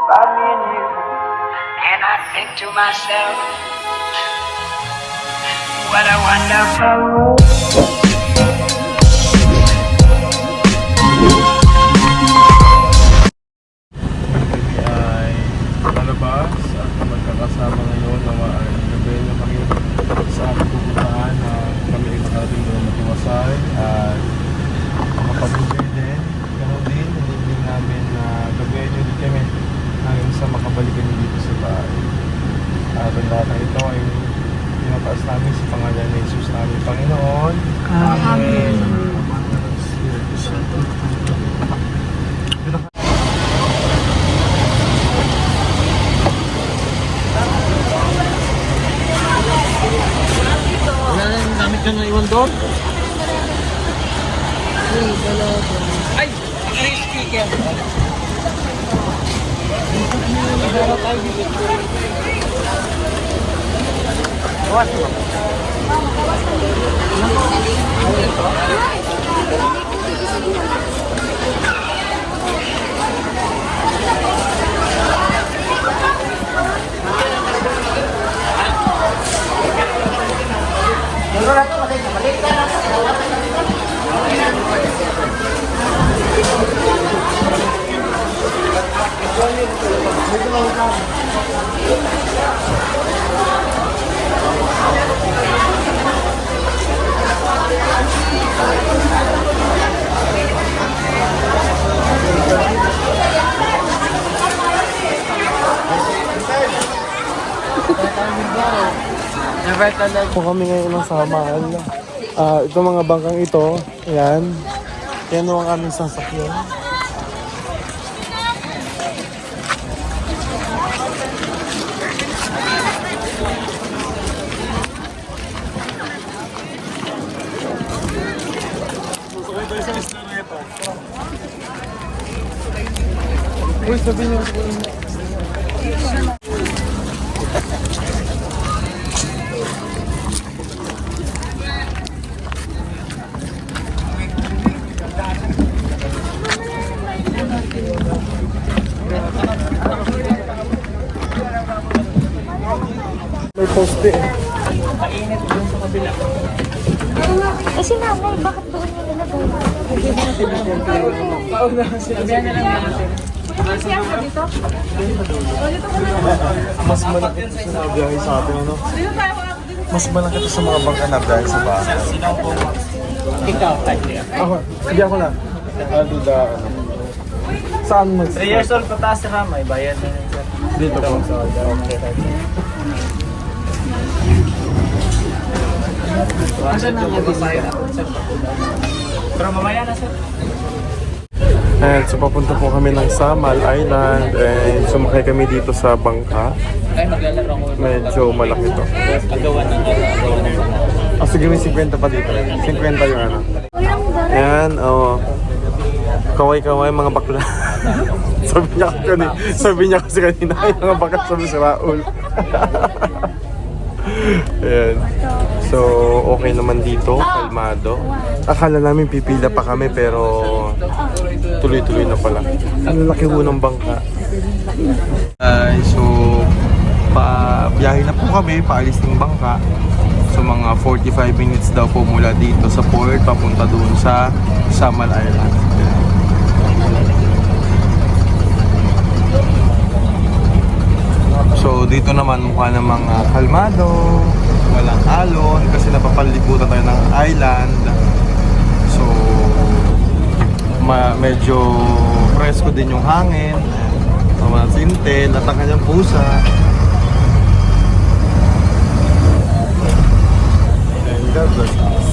about me and you. And I think to myself, what a wonderful world. Ay palabas at magkakasama ngayon na gabi na kami sa aming pupuntahan na kami ay makarating doon matiwasay at mapag-uwi din. Ganun din, hindi namin na gabi din kami hanggang sa makabalikan dito sa bahay. At ang lahat ng ito ay pinataas namin sa pangalan ni Jesus namin Panginoon. Amen. Wala na yung gamit ka na iwan doon? Ay, Chris speaker. Po kami ngayon ng Samal. Itong mga bangkang ito, ayan. Yan ang aming sasakyan. Uy, sabi niyo. May poste eh. Mainit doon sa kabila. Kasi nanay, bakit doon niya nilagay? Sabihan na lang natin. Siya mo dito? Mas malaki ito sa biyahe sa atin, ano? Mas malaki ito sa mga bangka na biyahe sa bahay. Sino po? Ikaw, Kanya. Ako, hindi ako na. Duda, ano? Saan mo? 3 years old pataas si Ramay, bayad na yun, sir. Dito po. Okay, Asan na nga bisaya? Pero mamaya na, sir. And so papunta po kami ng Samal Island and sumakay kami dito sa bangka. Ay, maglalaro ko. Medyo malaki to. Agawan ng Ah, sige, may 50 pa dito. 50 yung ano. Ayan, oh. Kaway-kaway mga bakla. sabi niya kasi kanina, ay mga bakla sabi si Raul. Ayan. So, okay naman dito, kalmado. Akala namin pipila pa kami pero tuloy-tuloy na pala. Ang laki ho ng bangka. So, biyahe na po kami, paalis ng bangka. So, mga 45 minutes daw po mula dito sa port, papunta doon sa Samal Island. So, dito naman mukha ng mga kalmado, walang alon kasi napapalibutan tayo ng island. So, medyo presko din yung hangin, mga sintel at ang kanyang pusa. And God bless us.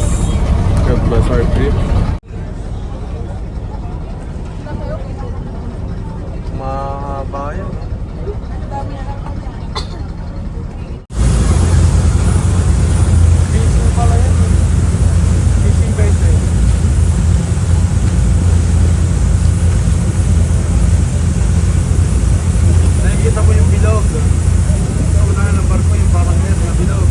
God bless our trip. Mahaba yan. Nakikita mo yung bilog. Sa unahan ng barko yung parang net na bilog.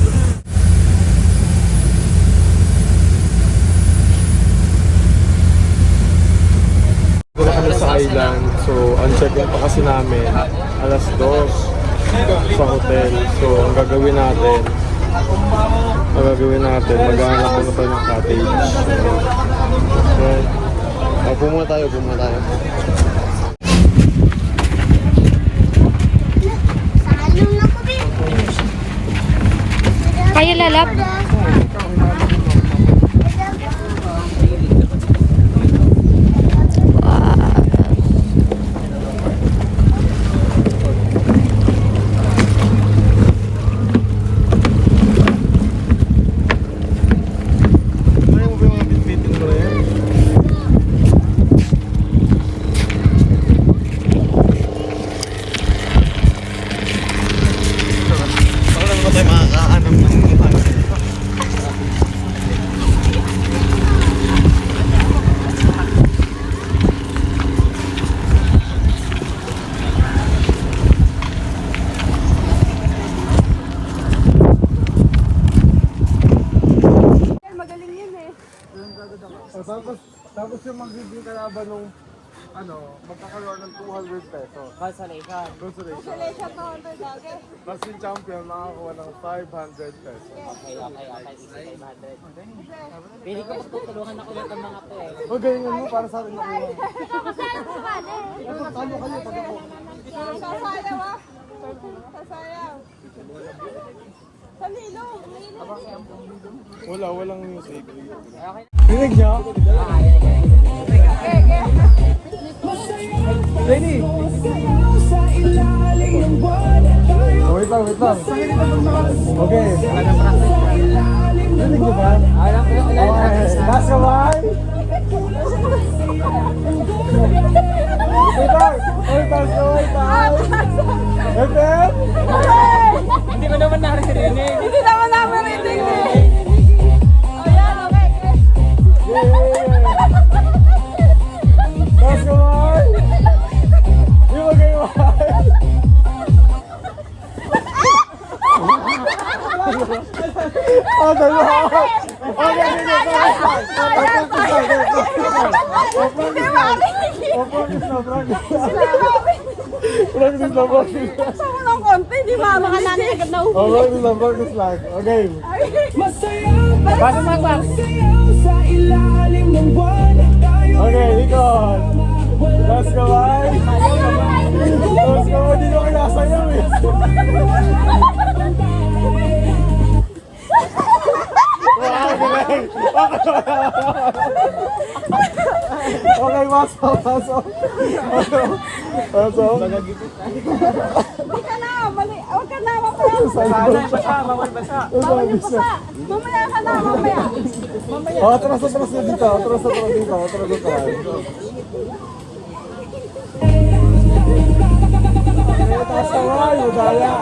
So, ang check-in pa kasi namin, alas 2 sa hotel. So, ang gagawin natin, maghahanap muna tayo ng cottage. Okay. Pumuna tayo. Kayo lalap? Kaya mo ba yung mga bitbitin mo na yan? Baka lang ba tayo makakaanam ng tapos yung magiging kalaban nung magkakaroon ng 200 pesos. Consolation. Consolation. Tapos yung champion makakuha ng 500 pesos. Okay. 500. Pili ko magtutulungan ako ng mga to eh. O ganyan mo para sa akin nakuha. Talo kayo pag ako. Sasayaw ah. Sasayaw. Salilo. Walang music. Okay. Rinig niyo? Lenny! Wait lang. Okay. Rinig niyo ba? Okay. Last kamay! Wait lang! FM! Hindi ko naman naririnig. Hindi naman namin rinig eh. O yan, okay. Last kamay! Di ba kayo mahal? Dalawa! Okay, Gusto mo ng konti, di ba? Baka nanay agad na practice lang. Okay. Paano magwag? Okay, ikot. Last kamay. Di ko kinasayaw eh. Wow, galing. Okay, pasok. Hindi ka na, mali. Huwag ka na, mamaya. Bawal basa. Bawal yung basa. Mamaya ka na, mamaya. Atras na dito. Atras. Taas kamay, madaya.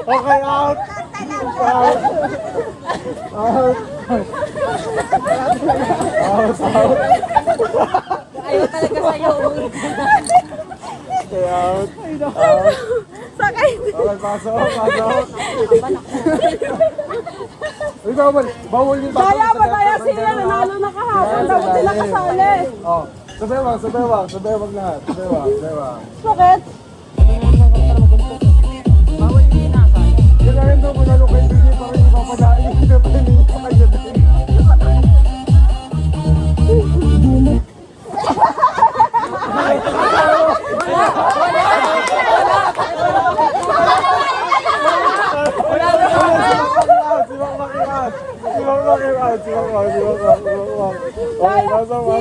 Okay, out. Ayaw talaga sa'yo. Okay, out. Sakay. Okay, pasok. Ikaw man, bawal yung Daya pa daya sila, nanalo na kahapon. Dapat sila kasali. Oh, sabewang lahat. Sabewang. Bakit? Kailangan daw manalo kayo hindi pa rin ipapadain. Hindi pa rin ipapadain.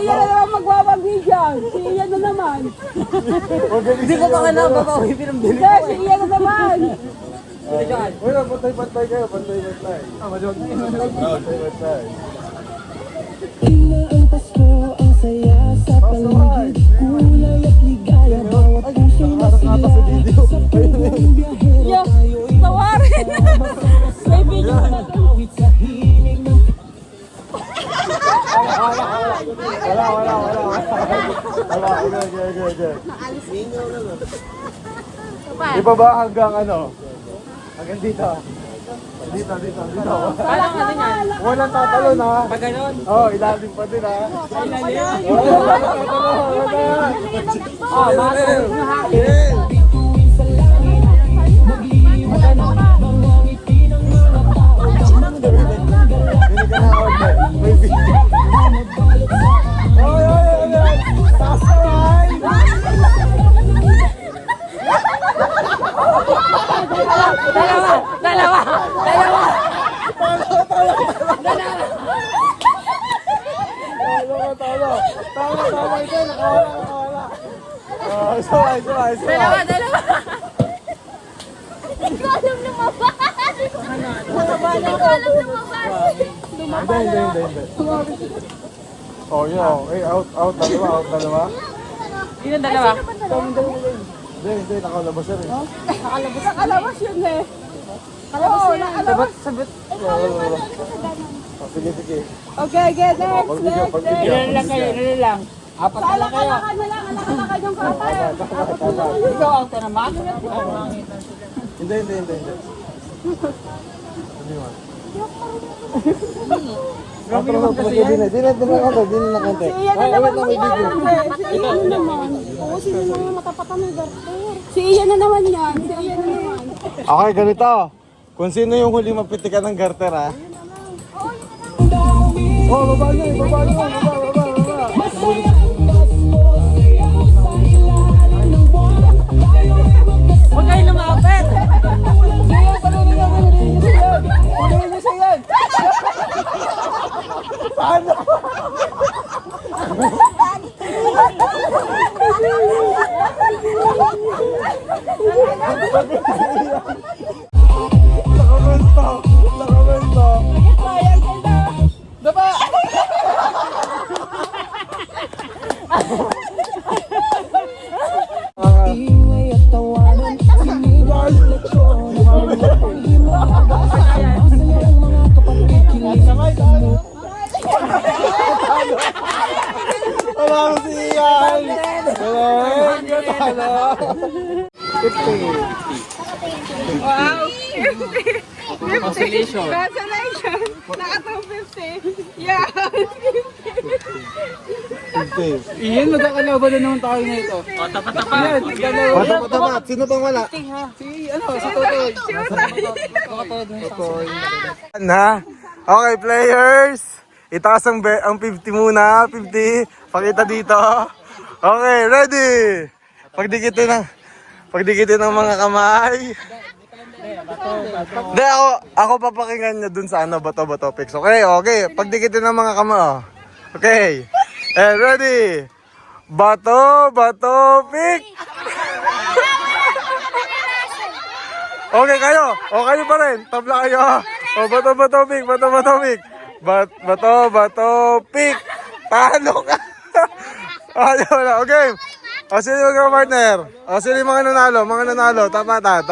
Siya na naman magwawagi dyan. Siya na naman. Hindi ko baka nababawi pinambili. Siya na naman. Uy, pantay kayo. Pantay. Ang Pasko, ang saya sa paligid, kulay at ligaya, bawat puso'y masaya. Sa puong biyahero Yo, tayo'y tawarin. May video na to. awit sa hilig ng Wala. Okay. Di ba hanggang ano? Hanggang dito. Dito, dito, dito. Paano nga din yan? Walang tatalon ha. Pag ganun. Oh, ilalim pa din ha. Ilalim. Oh, bakit? Hindi ka na order. May video. Oy, oy, oy, oy. Taas kamay. Dalawa! Tama. Tama, ito. Nakawala. Oh, sabay. Dalawa. Hindi ko alam lumabas. Hindi ko alam lumabas. Hindi. Oh, yeah. Eh, out. Dalawa. Yun ang dalawa. Hindi. Nakalabas na rin. Nakalabas yun eh. Oo, nakalabas. Sabot. Oh, sige. Okay, next. Ilan lang kayo, ilan lang. Apat na lang kayo. Alakad yung kapatid. Ikaw ang tanamak? Hindi. Hindi man. Grabe naman kasi yan. Hindi na konti. Iyan na naman may video. Si Iyan na naman. Oo, sino naman matapatan ng garter. Si Iyan na naman yan. Okay, ganito. Kung sino yung huli mapitikan ng garter, ha? Oh, baba nyo. Huwag kayo lumapit! Nakamento. Ingay at tawanan, sinigang leksyon. Hindi mo makakasama sa iyong mga kapatid. Kilig mo. Wala ko si Ian. Hello. 50. Wow. Consolation. Congratulations. Naka 250. Yeah. 50. Iyan, magkakalaban na naman tayo na ito. O, tapat-tapat. Tapat. Sino pang wala? Si Totoy. Na. Okay, players. Itaas ang 50 muna. 50. Pakita dito. Okay, ready. Pagdikitin ng mga kamay. Hindi, ako papakinggan nyo dun sa bato pics. Okay. Pagdikitin ng mga kamay. Oh. Okay. Ready. Bato pic. Okay kayo. O kayo pa rin. Tabla kayo. O bato pic. Bato pic. Talo ka. Okay. O sino yung partner? O sino yung mga nanalo? Tapatan.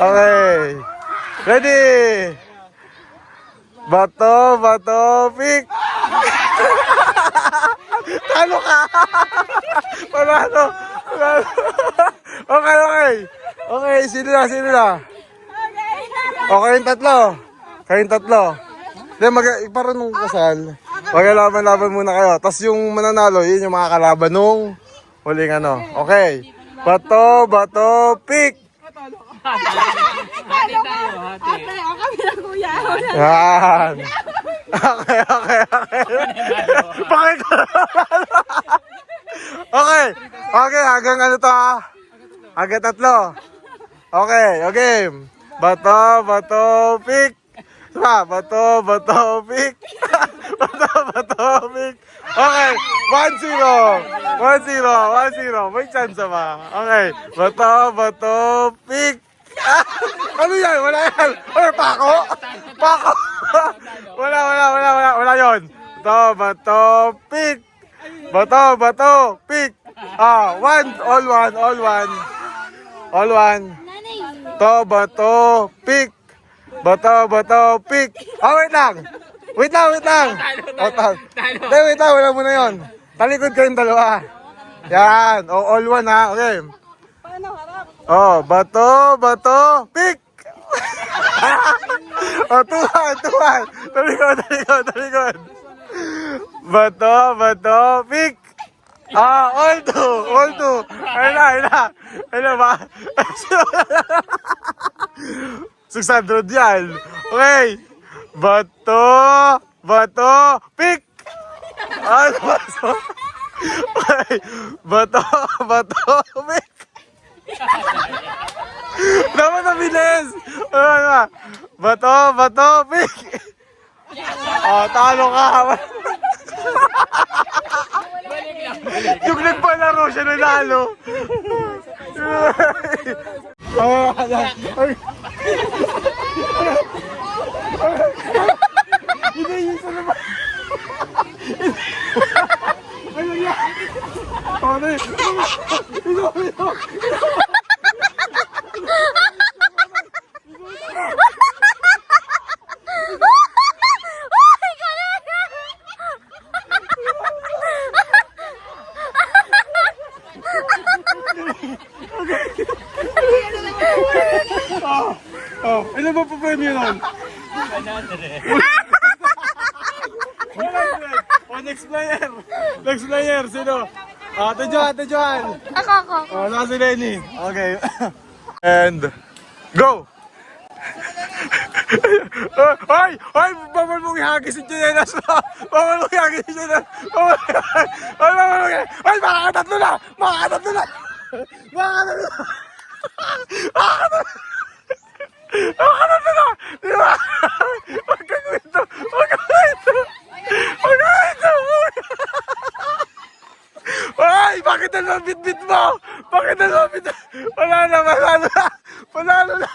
Okay. Ready. Bato pic. Talo ka. Panalo. Okay, sino na? Okay, kayong tatlo. Parang kasal. Magalaban muna kayo. Tapos yung mananalo, yun yung mga kalaban nung huling Okay. Bato, pick! Hati tayo, hati. Ang kami na kuya. Yan. Okay. Bakit? Okay, hanggang to ha? Hanggang 3. Okay. Bato, pick! Bato, pick! Bato, pick! Okay, 1-0. May chance ba? Okay, bato, pick! Ano yan? Wala yan! Pako! Wala yun! Bato, pick! Bato, pick! All one. Bato, pick! Bato, pick! Wait lang! Wait lang, wala muna yun. Talikod kayong dalawa. Yan, all one ha, okay. Paano harap? Bato, pick! Oh, tuwan. Talikod. Bato, pick. All two. Ayun na ba? 600 yan. Okay. Bato, pick. Bato. Okay. Bato, pick. Dapat na bilis. Bato, pick. Talo ka. Yung nagpalaro siya nanalo. Hindi yun sa naman. Ano yan? Ano yun? Ano ba pa pwede yun? 100. Next player, sino? Ate Joan. Ako. Naka si Lenny. Okay. And go! Ay! Bawal mong ihagis si Jenas! Bawal mong ihagis si Jenas! Ay! Makakatatlo na! Di ba? Huwag kang kwento! Ay! Bakit na bit mo? Wala na! Panalo na!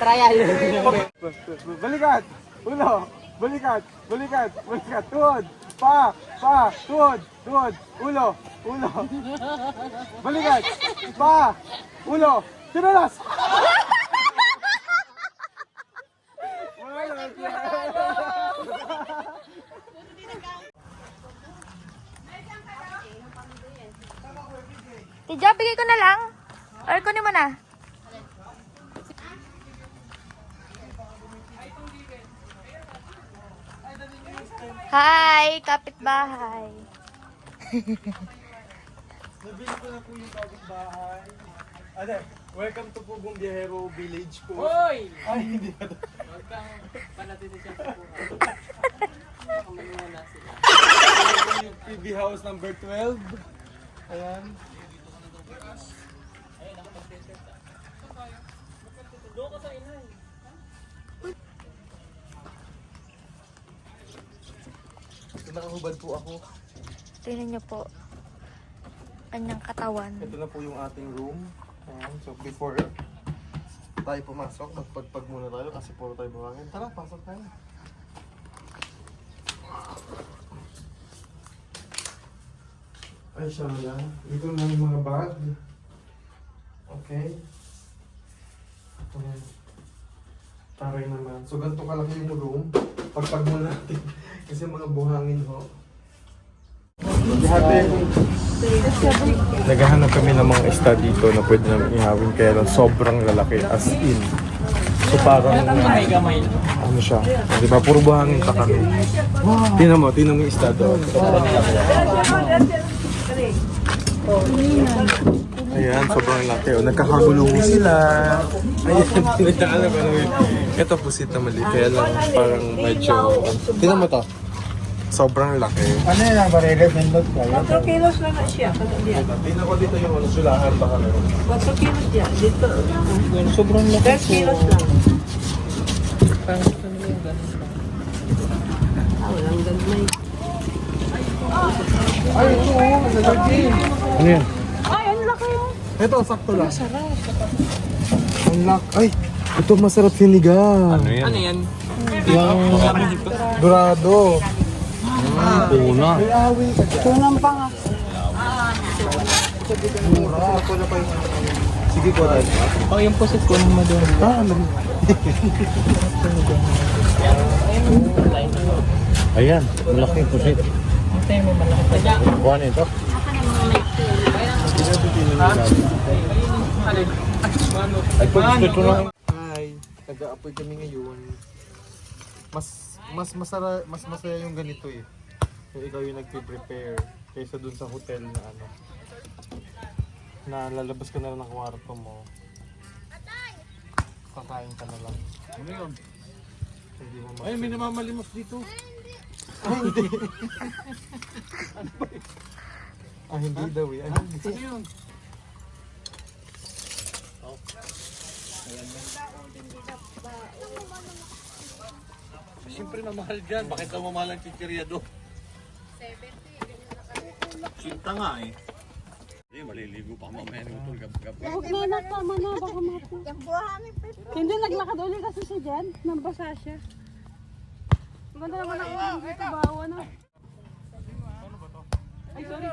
Trial. Balikat! Ulo! Balikat! Tuhod! Pa! Tuhod! Ulo! Balikat! Pa! Ulo! Tinalas! Tijo, bigay ko na lang. Or kunin mo na. Hi, kapitbahay. Nabili ko na po yung kapitbahay. Welcome to Pugong Biyahero Village po. Hoy! Ay, hindi ba ito? Yung PB House number 12. Ayan. Nakahubad po ako. Tingnan niyo po. Kanyang katawan. Ito na po yung ating room. Ayan. So before tayo pumasok, magpagpag muna tayo kasi puro tayo buhangin. Tara, pasok tayo. Ay, siya lang. Ito na yung mga bag. Okay. Ito na. Taray naman. So ganito kalaki yung room. Pagpag muna natin. Kasi mga buhangin ho. Naghahanap kami ng mga isda dito na pwede namin ihawin kaya lang sobrang lalaki as in. So parang ano siya, di ba? Puro buhangin pa kami. Wow. Tingnan mo yung isda doon. Ayan, sobrang laki. O, nagkakagulong sila. Ayan, hindi na alam ano yun. Ito pusit na mali. Kaya lang parang medyo... Tingnan mo to. Sobrang laki. Ano yun ang bariles? Nindot kayo? 4 kilos lang na siya. Tingnan ko dito yung sulahan baka meron. 4 kilos yan. Dito. Sobrang laki. 10 kilos lang. Parang gusto nila yung ganun lang. Walang ganun. Ay, ito oh. Nalagin. Ano yan? Ay, ang laki oh. Ito, sakto lang. Ang lak. Ay, ito masarap sinigang. Ano yan? Yung dorado. Tuna. May awing ka dyan. Tunang pa nga. Mura. Ako na pa yung... Sige ko tayo. Oh, yung pusit ko naman doon. Ayan, malaking pusit. Kuha na ito. Ay, pwede ito na. Hi, nag-aapoy kami ngayon. Mas masaya yung ganito eh. Yung ikaw yung nagpe-prepare kaysa dun sa hotel na ano. Na lalabas ka na lang ng kwarto mo. Kakain ka na lang. Ano yun? Hindi mo Ay, may namamalimos dito. Ay, hindi. Hindi daw eh. Ano yun? Siyempre na mahal dyan. Bakit ka mamahal ang chichirya do? 70. Sinta nga eh. Hindi, maliligo pa mamaya ng utol. Huwag na na, tama na, baka mapo. Hindi, naglakad ulit kasi siya dyan. Nambasa siya. Maganda naman ang ulam dito, bawa na. Ay, sorry.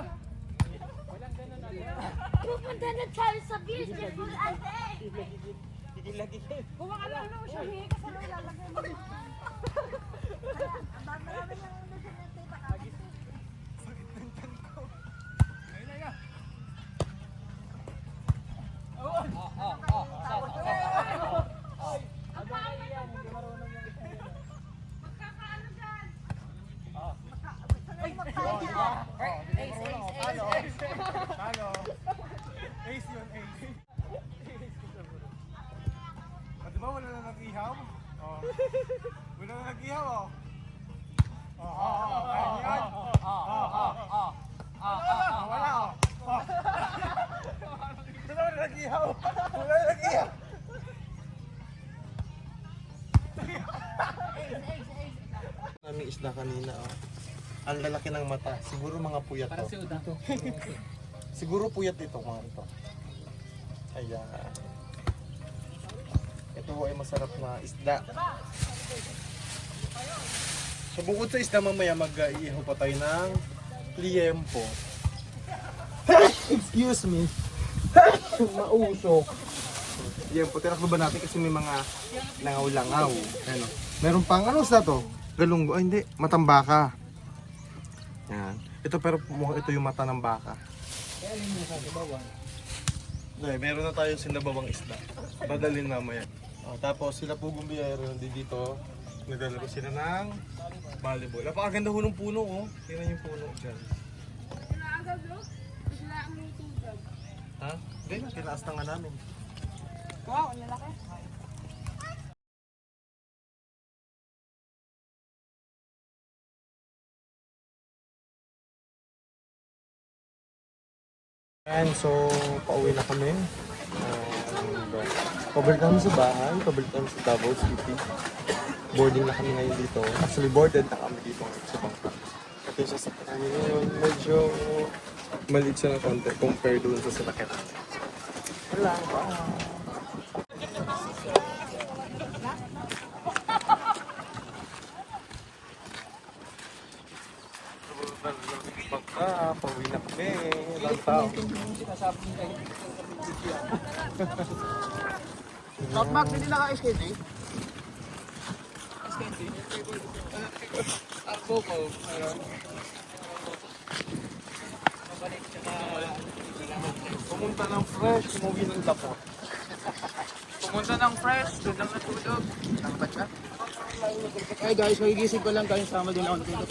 Pupunta na tayo sa beautiful ate. Kumakala na siya, hihi ka sa lalagay mo. Ace yun, ace. Di ba wala na nag-ihaw? Oh. Wala na nag-ihaw oh. Ayan. Wala oh. Wala na nag-ihaw. Wala na nag-ihaw. Naming isda kanina oh. Ang lalaki ng mata. Siguro mga puyat to. Siguro puyat dito mga ito. Ayan. Ito ay masarap na isda. So bukod sa isda mamaya mag-iihaw pa tayo ng liempo. Excuse me. Mausok. Liempo. Tinakbo ba natin kasi may mga langaw-langaw. Ano? Meron pang ano sa to? Galunggo. Ay hindi. Matambaka. Yan. Ito pero mukhang ito yung mata ng baka. Dahil meron na tayong sinabawang isda. Badalin mamaya. Tapos sila po gumbiyero dito. Naglalaro sila ng volleyball. Napakaganda ho ng puno oh. Tingnan yung puno dyan. Ha? Hindi na. Tinaas na nga namin. Wow, ang lalaki. And so, pauwi na kami. Pabalik kami sa bahay, pabalik kami sa Davao City. Boarding na kami ngayon dito. Actually, boarded na kami dito sa Bangka. At yung sasakyan namin ngayon, medyo maliit siya ng konti compare doon sa sasakyan namin. Wala pa. Bangka, pauwi na kami. Ilang tao. Top Max, hindi naka-skate eh? Skate eh? Ako ko. Pumunta ng fresh, umuwi ng lapot. Pumunta ng fresh, doon lang natulog. Ay guys, magigising ko lang kayo sama din ako natulog.